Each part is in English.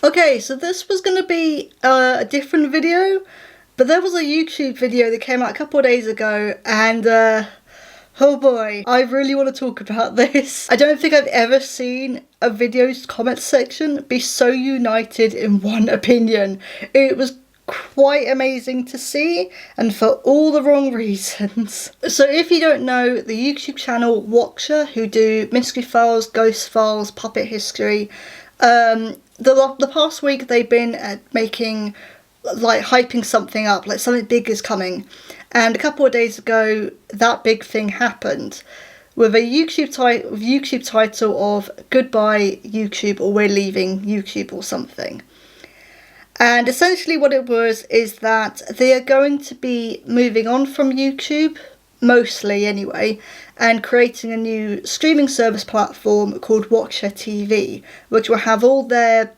Okay, so this was going to be a different video, but there was a YouTube video that came out a couple of days ago, and oh boy, I really want to talk about this. I don't think I've ever seen a video's comment section be so united in one opinion. It was quite amazing to see, and for all the wrong reasons. So if you don't know, the YouTube channel Watcher, who do Mystery Files, Ghost Files, Puppet History, the past week they've been making, like, hyping something up, like something big is coming. And a couple of days ago, that big thing happened with a YouTube title of Goodbye YouTube, or We're Leaving YouTube, or something. And essentially what it was is that they are going to be moving on from YouTube, mostly anyway, and creating a new streaming service platform called Watcher TV, which will have all their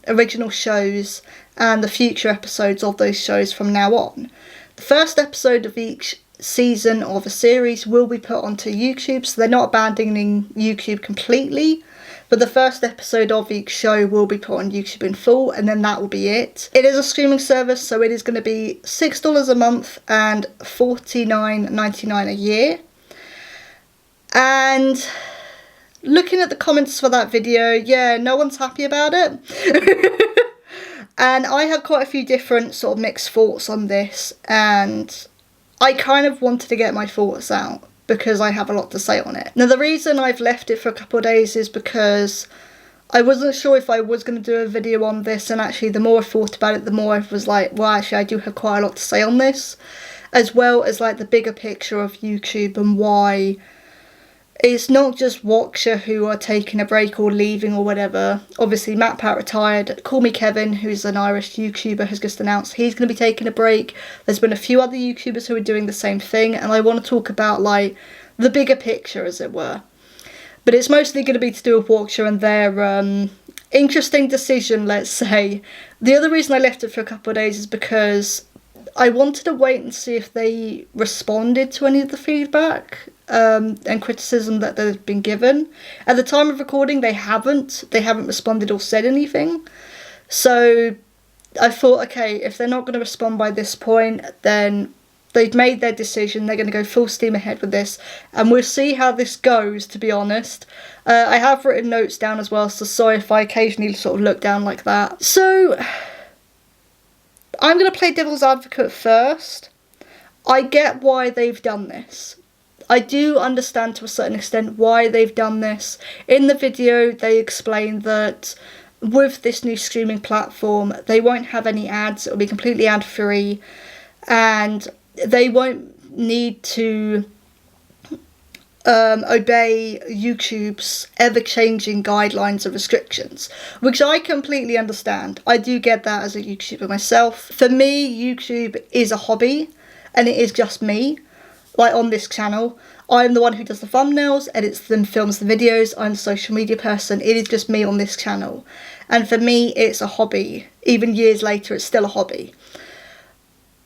original shows and the future episodes of those shows from now on. The first episode of each season of a series will be put onto YouTube, so they're not abandoning YouTube completely, but the first episode of each show will be put on YouTube in full, and then that will be it. It is a streaming service, so it is going to be $6 a month and $49.99 a year. And looking at the comments for that video, yeah, no one's happy about it. And I have quite a few different sort of mixed thoughts on this, and I kind of wanted to get my thoughts out because I have a lot to say on it. Now, the reason I've left it for a couple of days is because I wasn't sure if I was going to do a video on this, and actually the more I thought about it, the more I was like, well, actually I do have quite a lot to say on this, as well as like the bigger picture of YouTube and why it's not just Watcher who are taking a break or leaving or whatever. Obviously MatPat retired. Call Me Kevin, who's an Irish YouTuber, has just announced he's going to be taking a break. There's been a few other YouTubers who are doing the same thing, and I want to talk about like the bigger picture, as it were. But it's mostly going to be to do with Watcher and their interesting decision, let's say. The other reason I left it for a couple of days is because I wanted to wait and see if they responded to any of the feedback and criticism that they've been given. At the time of recording, they haven't responded or said anything. So I thought, okay, if they're not going to respond by this point, then they've made their decision. They're going to go full steam ahead with this, and we'll see how this goes, to be honest. I have written notes down as well, so sorry if I occasionally sort of look down like that. So I'm going to play devil's advocate first. I get why they've done this. I do understand to a certain extent why they've done this. In the video, they explain that with this new streaming platform, they won't have any ads. It'll be completely ad-free, and they won't need to obey YouTube's ever-changing guidelines and restrictions, which I completely understand. I do get that as a YouTuber myself. For me, YouTube is a hobby, and it is just me. Like on this channel, I'm the one who does the thumbnails, edits them, films the videos. I'm the social media person. It is just me on this channel. And for me, it's a hobby. Even years later, it's still a hobby.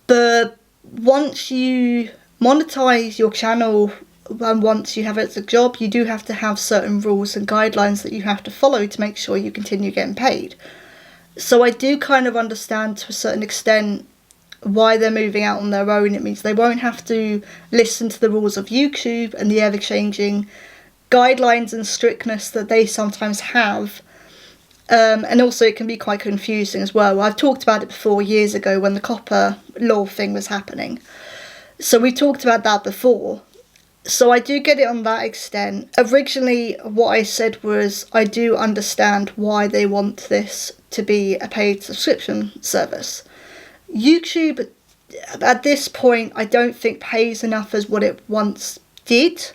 But once you monetize your channel, and once you have it as a job, you do have to have certain rules and guidelines that you have to follow to make sure you continue getting paid. So I do kind of understand to a certain extent why they're moving out on their own. It means they won't have to listen to the rules of YouTube and the ever-changing guidelines and strictness that they sometimes have. And also it can be quite confusing as well. I've talked about it before years ago when the copper law thing was happening. So we talked about that before. So I do get it on that extent. Originally what I said was I do understand why they want this to be a paid subscription service. YouTube, at this point, I don't think pays enough as what it once did,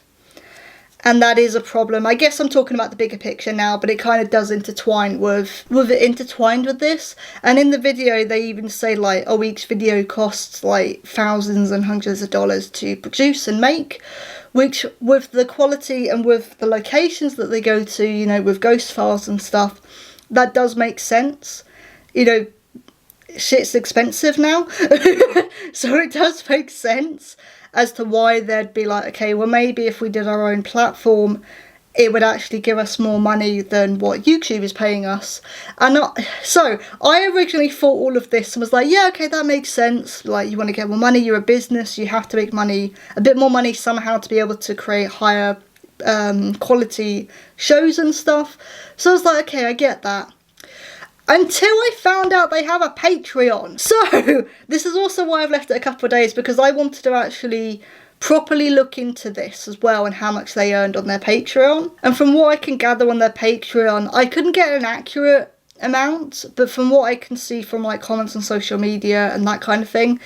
and that is a problem. I guess I'm talking about the bigger picture now, but it kind of does intertwine with this. And in the video, they even say like, oh, each video costs like thousands and hundreds of dollars to produce and make, which with the quality and with the locations that they go to, you know, with Ghost Files and stuff, that does make sense. You know, shit's expensive now. So it does make sense as to why they'd be like, okay, well maybe if we did our own platform, it would actually give us more money than what YouTube is paying us. And so I originally thought all of this and was like, yeah, okay, that makes sense. Like, you want to get more money, you're a business, you have to make money, a bit more money somehow to be able to create higher quality shows and stuff. So I was like, okay, I get that. Until I found out they have a Patreon. So this is also why I've left it a couple of days, because I wanted to actually properly look into this as well and how much they earned on their Patreon. And from what I can gather on their Patreon, I couldn't get an accurate amount, but from what I can see from like comments on social media and that kind of thing,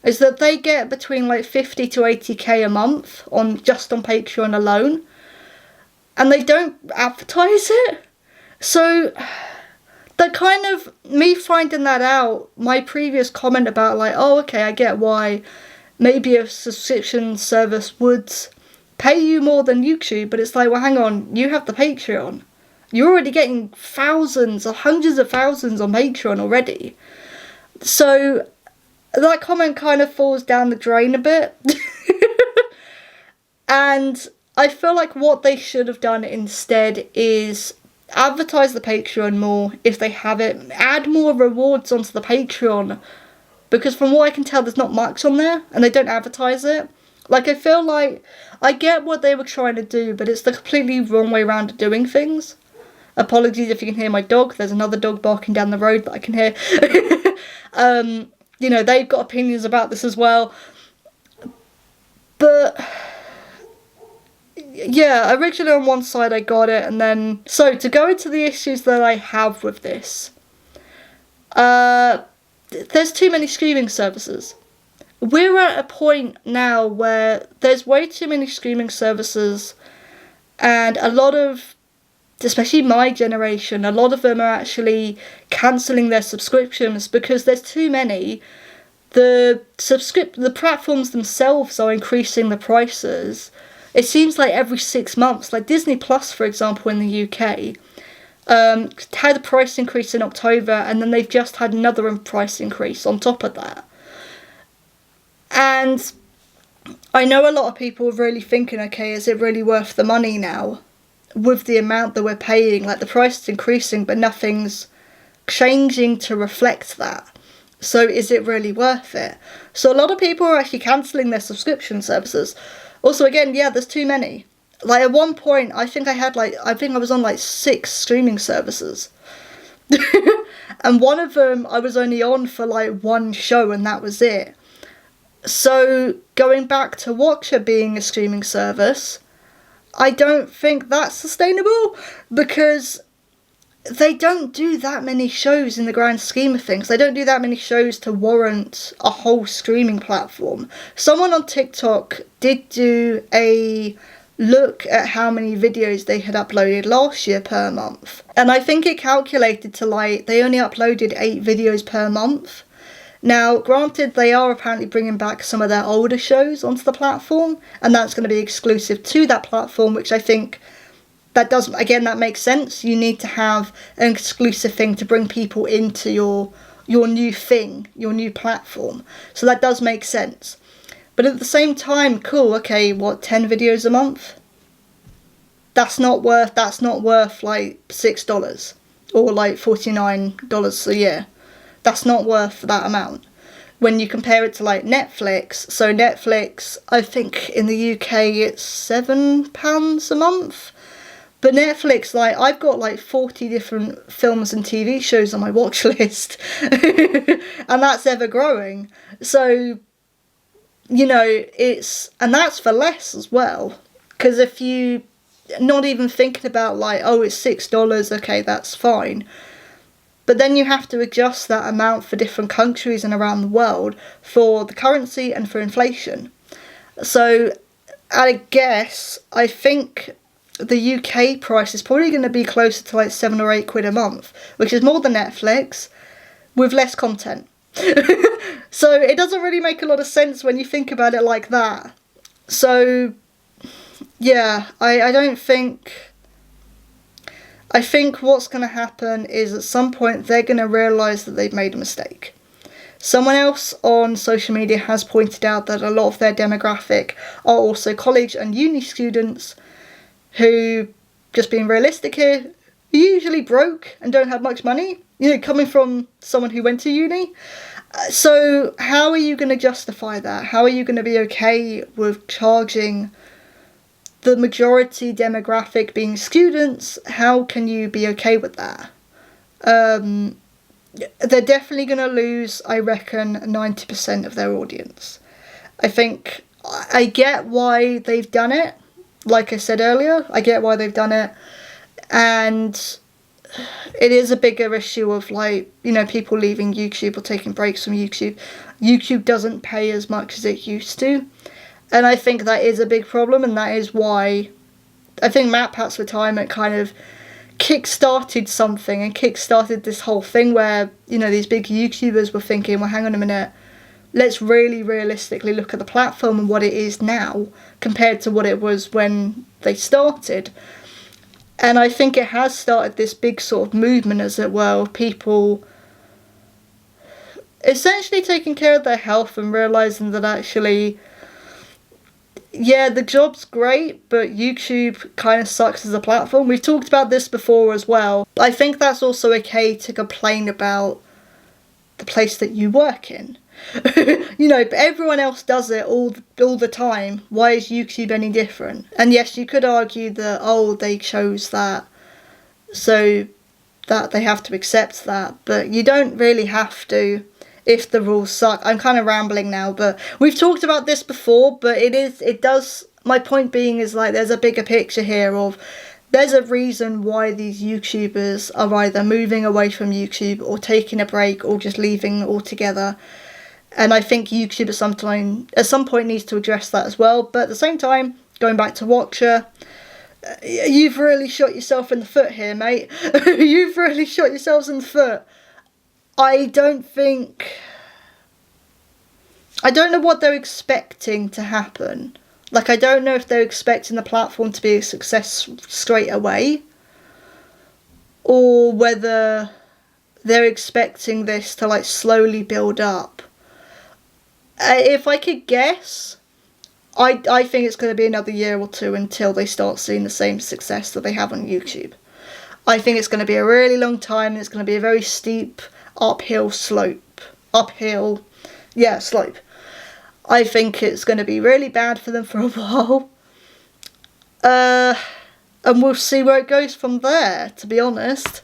is that they get between like 50 to 80k a month on just on Patreon alone, and they don't advertise it. So that kind of, me finding that out, my previous comment about like, oh, okay, I get why maybe a subscription service would pay you more than YouTube, but it's like, well, hang on, you have the Patreon. You're already getting thousands or hundreds of thousands on Patreon already. So that comment kind of falls down the drain a bit. And I feel like what they should have done instead is advertise the Patreon more if they have it, add more rewards onto the Patreon, because from what I can tell there's not much on there and they don't advertise it. Like, I feel like I get what they were trying to do, but it's the completely wrong way around of doing things. Apologies if you can hear my dog, there's another dog barking down the road that I can hear. You know, they've got opinions about this as well. But yeah, originally on one side I got it, and then, so to go into the issues that I have with this, there's too many streaming services. We're at a point now where there's way too many streaming services, and a lot of, especially my generation, a lot of them are actually cancelling their subscriptions because there's too many. The platforms themselves are increasing the prices. It seems like every 6 months, like Disney Plus, for example, in the UK, had a price increase in October, and then they've just had another price increase on top of that. And I know a lot of people are really thinking, okay, is it really worth the money now with the amount that we're paying? Like, the price is increasing, but nothing's changing to reflect that. So is it really worth it? So a lot of people are actually cancelling their subscription services. Also, again, yeah, there's too many. Like, at one point, I think I was on like 6 streaming services. And one of them I was only on for like one show, and that was it. So going back to Watcher being a streaming service, I don't think that's sustainable, because they don't do that many shows in the grand scheme of things. They don't do that many shows to warrant a whole streaming platform. Someone on TikTok did do a look at how many videos they had uploaded last year per month. And I think it calculated to like, they only uploaded 8 videos per month. Now, granted, they are apparently bringing back some of their older shows onto the platform, and that's going to be exclusive to that platform, which I think that makes sense. You need to have an exclusive thing to bring people into your new thing, your new platform. So that does make sense. But at the same time, cool, okay, what, 10 videos a month? That's not worth like $6 or like $49 a year. That's not worth that amount. When you compare it to like Netflix, so Netflix, I think in the UK it's £7 a month. But Netflix, like, I've got like 40 different films and TV shows on my watch list. And that's ever growing. So, you know, and that's for less as well. Because if you, not even thinking about like, oh, it's $6, okay, that's fine. But then you have to adjust that amount for different countries and around the world for the currency and for inflation. So I think the UK price is probably going to be closer to like £7 or £8 a month, which is more than Netflix, with less content. So it doesn't really make a lot of sense when you think about it like that. So yeah, I think what's going to happen is at some point they're going to realise that they've made a mistake. Someone else on social media has pointed out that a lot of their demographic are also college and uni students who just being realistic here, are usually broke and don't have much money. You know, coming from someone who went to uni. So how are you going to justify that? How are you going to be okay with charging the majority demographic being students? How can you be okay with that? They're definitely going to lose, I reckon, 90% of their audience. I think I get why they've done it. Like I said earlier, I get why they've done it. And it is a bigger issue of, like, you know, people leaving YouTube or taking breaks from YouTube. YouTube doesn't pay as much as it used to. And I think that is a big problem, and that is why I think MatPat's retirement kind of kick-started something and kick-started this whole thing where, you know, these big YouTubers were thinking, well, hang on a minute, let's really realistically look at the platform and what it is now compared to what it was when they started. And I think it has started this big sort of movement, as it were, of people essentially taking care of their health and realising that actually, yeah, the job's great, but YouTube kind of sucks as a platform. We've talked about this before as well. I think that's also okay to complain about the place that you work in. You know, but everyone else does it all the time. Why is YouTube any different? And yes, you could argue that, oh, they chose that, so that they have to accept that. But you don't really have to if the rules suck. I'm kind of rambling now, but we've talked about this before, but it does, my point being is, like, there's a bigger picture here of, there's a reason why these YouTubers are either moving away from YouTube or taking a break or just leaving altogether. And I think YouTube at some point needs to address that as well. But at the same time, going back to Watcher, you've really shot yourself in the foot here, mate. You've really shot yourselves in the foot. I don't know what they're expecting to happen. Like, I don't know if they're expecting the platform to be a success straight away, or whether they're expecting this to, like, slowly build up. If I could guess, I think it's going to be another year or two until they start seeing the same success that they have on YouTube. I think it's going to be a really long time, and it's going to be a very steep slope. I think it's going to be really bad for them for a while. And we'll see where it goes from there, to be honest.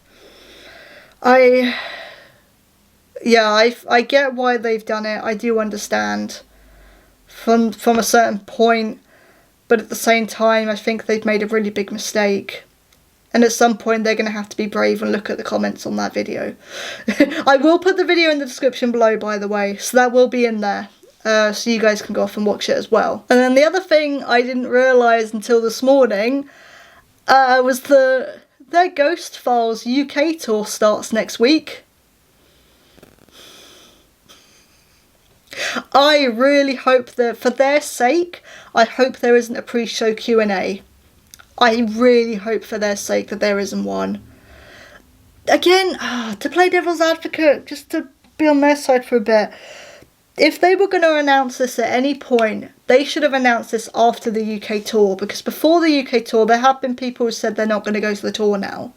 I get why they've done it. I do understand from a certain point, but at the same time, I think they've made a really big mistake. And at some point, they're going to have to be brave and look at the comments on that video. I will put the video in the description below, by the way, so that will be in there. So you guys can go off and watch it as well. And then the other thing I didn't realise until this morning was their Ghost Files UK tour starts next week. I really hope that, for their sake, I hope there isn't a pre-show Q&A. I really hope for their sake that there isn't one. Again, to play devil's advocate, just to be on their side for a bit, if they were going to announce this at any point, they should have announced this after the UK tour, because before the UK tour, there have been people who said they're not going to go to the tour now.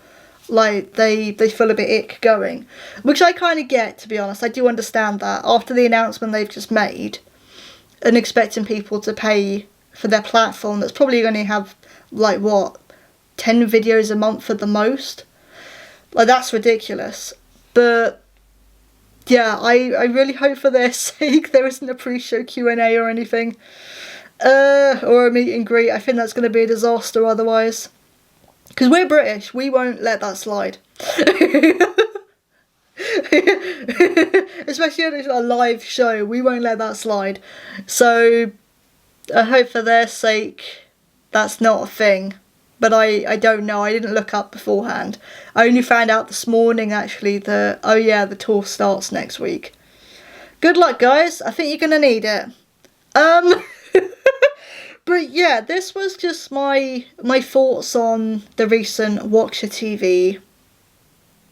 Like, they feel a bit ick going. Which I kind of get, to be honest. I do understand that. After the announcement they've just made, and expecting people to pay for their platform that's probably going to have, like, what, 10 videos a month at the most? Like, that's ridiculous. But yeah, I really hope for their sake there isn't a pre-show Q&A or anything. Or a meet and greet. I think that's going to be a disaster otherwise. Because we're British, we won't let that slide. Especially on a live show, we won't let that slide. So I hope for their sake that's not a thing. But I don't know, I didn't look up beforehand. I only found out this morning, actually, that, oh yeah, the tour starts next week. Good luck, guys. I think you're going to need it. But yeah, this was just my thoughts on the recent Watcher TV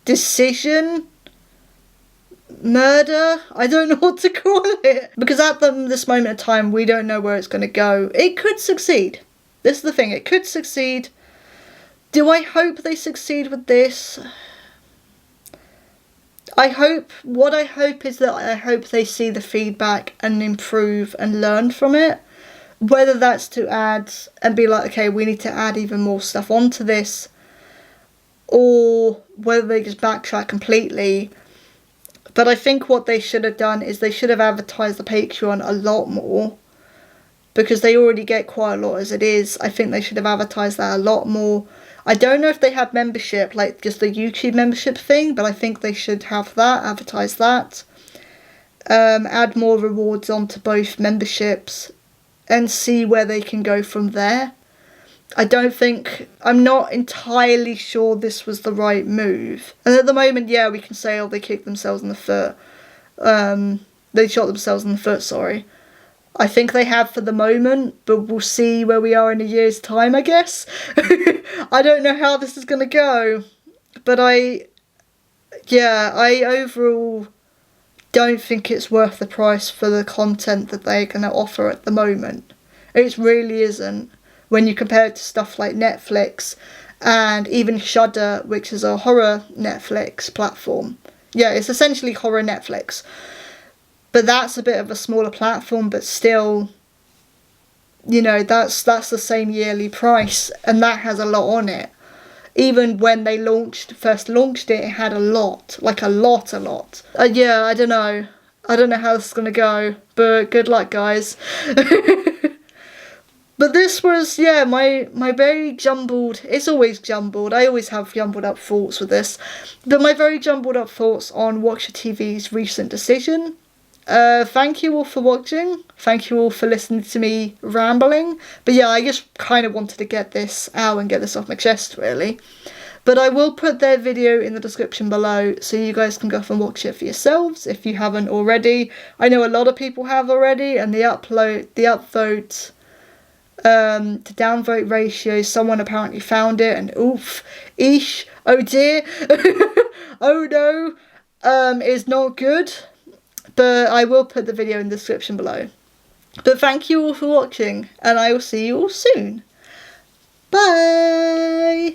decision, murder, I don't know what to call it. Because at this moment in time, we don't know where it's going to go. It could succeed. This is the thing, it could succeed. Do I hope they succeed with this? What I hope is that I hope they see the feedback and improve and learn from it. Whether that's to add and be like, okay, we need to add even more stuff onto this, or whether they just backtrack completely. But I think what they should have done is they should have advertised the Patreon a lot more, because they already get quite a lot as it is. I think they should have advertised that a lot more. I don't know if they have membership, like just the YouTube membership thing, but I think they should have that, advertise that. Add more rewards onto both memberships and see where they can go from there. I'm not entirely sure this was the right move. And at the moment, yeah, we can say, oh, they kicked themselves in the foot. They shot themselves in the foot, sorry. I think they have for the moment, but we'll see where we are in a year's time, I guess. I don't know how this is going to go. But I overall don't think it's worth the price for the content that they're going to offer at the moment. It really isn't, when you compare it to stuff like Netflix and even Shudder, which is a horror Netflix platform. Yeah, it's essentially horror Netflix. But that's a bit of a smaller platform, but still, you know, that's the same yearly price, and that has a lot on it. Even when they first launched it, it had a lot. Yeah, I don't know. I don't know how this is going to go, but good luck, guys. But this was, yeah, my very jumbled, it's always jumbled, I always have jumbled up thoughts with this, but my very jumbled up thoughts on Watcher TV's recent decision. Thank you all for watching, thank you all for listening to me rambling, but yeah, I just kind of wanted to get this out and get this off my chest, really. But I will put their video in the description below, so you guys can go off and watch it for yourselves if you haven't already. I know a lot of people have already, and the upvote to downvote ratio, someone apparently found it, and oof, oh dear, oh no, is not good. But I will put the video in the description below. But thank you all for watching, and I will see you all soon. Bye!